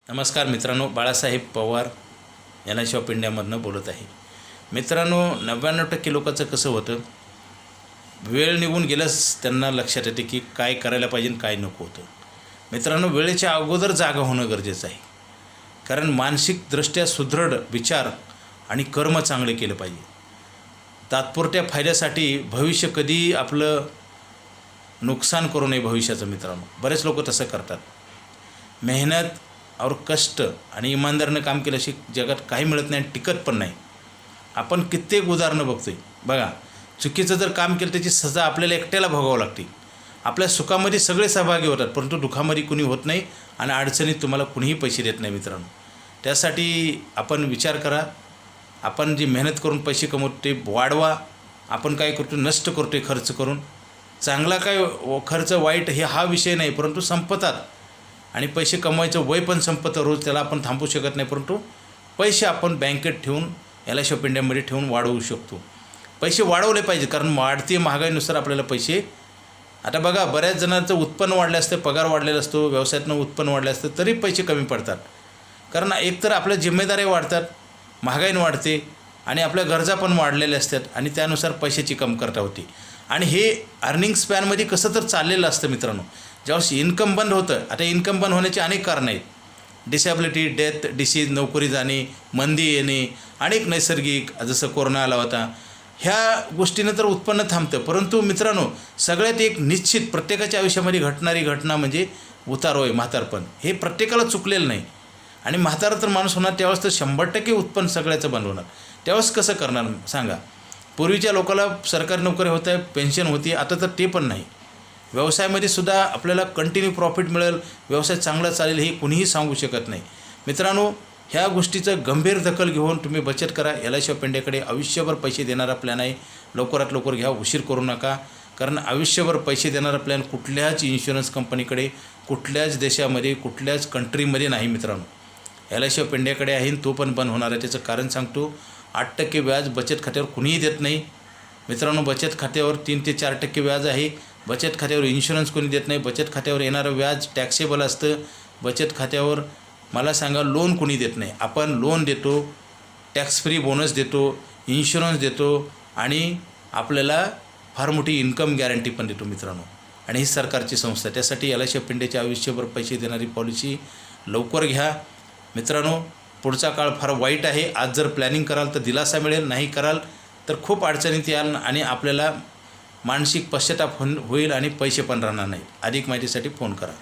नमस्कार मित्रांनो, Balasaheb Pawar LIC of इंडियामधनं बोलत आहे. मित्रांनो, 99% लोकांचं कसं होतं, वेळ निघून गेल्यास त्यांना लक्षात येते की काय करायला पाहिजे आणि काय नको होतं. मित्रांनो, वेळेच्या अगोदर जागा होणं गरजेचं आहे, कारण मानसिकदृष्ट्या सुदृढ विचार आणि कर्म चांगले केलं पाहिजे. तात्पुरत्या फायद्यासाठी भविष्य कधी आपलं नुकसान करू नये भविष्याचं. मित्रांनो, बरेच लोक तसं करतात. मेहनत और कष्ट आणि इमानदारीनं काम केल्याशी जगात काही मिळत नाही आणि टिकत पण नाही. आपण कित्येक उदाहरणं बघतोय. बघा, चुकीचं जर काम केलं त्याची सजा आपल्याला एकट्याला भोगावं लागते. आपल्या सुखामध्ये सगळे सहभागी होतात, परंतु दुःखामध्ये कुणी होत नाही आणि अडचणीत तुम्हाला कुणीही पैसे देत नाही. मित्रांनो, त्यासाठी आपण विचार करा. आपण जी मेहनत करून पैसे कमवतो ते वाढवा. आपण काय करतो, नष्ट करतो खर्च करून. चांगला काय खर्च वाईट हे हा विषय नाही, परंतु संपतात आणि पैसे कमवायचं वय पण संपतं रोज, त्याला आपण थांबवू शकत नाही. परंतु पैसे आपण बँकेत ठेवून LIC ऑफ इंडियामध्ये ठेवून वाढवू शकतो. पैसे वाढवले पाहिजे, कारण वाढती महागाईनुसार आपल्याला पैसे. आता बघा, बऱ्याच जणांचं उत्पन्न वाढलं असतं, पगार वाढलेला असतो, व्यवसायातनं उत्पन्न वाढलं असतं, तरी पैसे कमी पडतात. कारण एकतर आपल्या जिम्मेदाऱ्या वाढतात, महागाईने वाढते आणि आपल्या गरजा पण वाढलेल्या असतात आणि त्यानुसार पैशाची कमतरता होती. आणि हे अर्निंग स्पॅनमध्ये कसं तर चाललेलं असतं. मित्रांनो, ज्यावेळेस इन्कम बंद होतं, आता इन्कम बंद होण्याचे अनेक कारणं आहेत. डिसॅबिलिटी, डेथ, डिसीज, नोकरी जाणे, मंदी येणे, अनेक नैसर्गिक, जसं कोरोना आला होता, ह्या गोष्टीनं तर उत्पन्न थांबतं. परंतु मित्रांनो, सगळ्यात एक निश्चित प्रत्येकाच्या आयुष्यामध्ये घटणारी घटना म्हणजे उतार होय, म्हातारपण. हे प्रत्येकाला चुकलेलं नाही. आणि म्हातारा तर माणूस होणार त्यावेळेस तर 100% उत्पन्न सगळ्याचं बंद होणार. त्यावेळेस कसं करणार सांगा. पूर्वीच्या लोकांना सरकारी नोकरी होत आहे, पेन्शन होती, आता तर ते पण नाही. व्यवसायामध्ये सुद्धा आपल्याला कंटिन्यू प्रॉफिट मिळेल, व्यवसाय चांगला चालेल हे कुणीही सांगू शकत नाही. मित्रांनो, ह्या गोष्टीचं गंभीर दखल घेऊन तुम्ही बचत करा. LIC ऑफ इंडियाकडे आयुष्यभर पैसे देणारा प्लॅन आहे. लवकरात लवकर घ्या, उशीर करू नका. कारण आयुष्यभर पैसे देणारा प्लॅन कुठल्याच इन्शुरन्स कंपनीकडे, कुठल्याच देशामध्ये, कुठल्याच कंट्रीमध्ये नाही. मित्रांनो, LIC ऑफ इंडियाकडे आहे, तो पण बंद होणार आहे. त्याचं कारण सांगतो. 8% व्याज बचत खात्यावर कुणीही देत नाही. मित्रांनो, बचत खात्यावर 3 ते 4% व्याज आहे. बचत खात्यावर इन्शुरन्स कोणी देत नाही. बचत खात्यावर येणारं व्याज टॅक्सेबल असतं. बचत खात्यावर मला सांगा लोन कोणी देत नाही. आपण लोन देतो, टॅक्स फ्री बोनस देतो, इन्शुरन्स देतो आणि आपल्याला फार मोठी इन्कम गॅरंटी पण देतो. मित्रांनो, आणि ही सरकारची संस्था, त्यासाठी LIC ऑफ इंडियाच्या आयुष्यभर पैसे देणारी पॉलिसी लवकर घ्या. मित्रांनो, पुढचा काळ फार वाईट आहे. आज जर प्लॅनिंग कराल तर दिलासा मिळेल, नाही कराल तर खूप अडचणीत याल आणि आपल्याला मानसिक पश्चाताप होईल आणि पैसे पण राहणार नाहीत. अधिक माहितीसाठी फोन करा.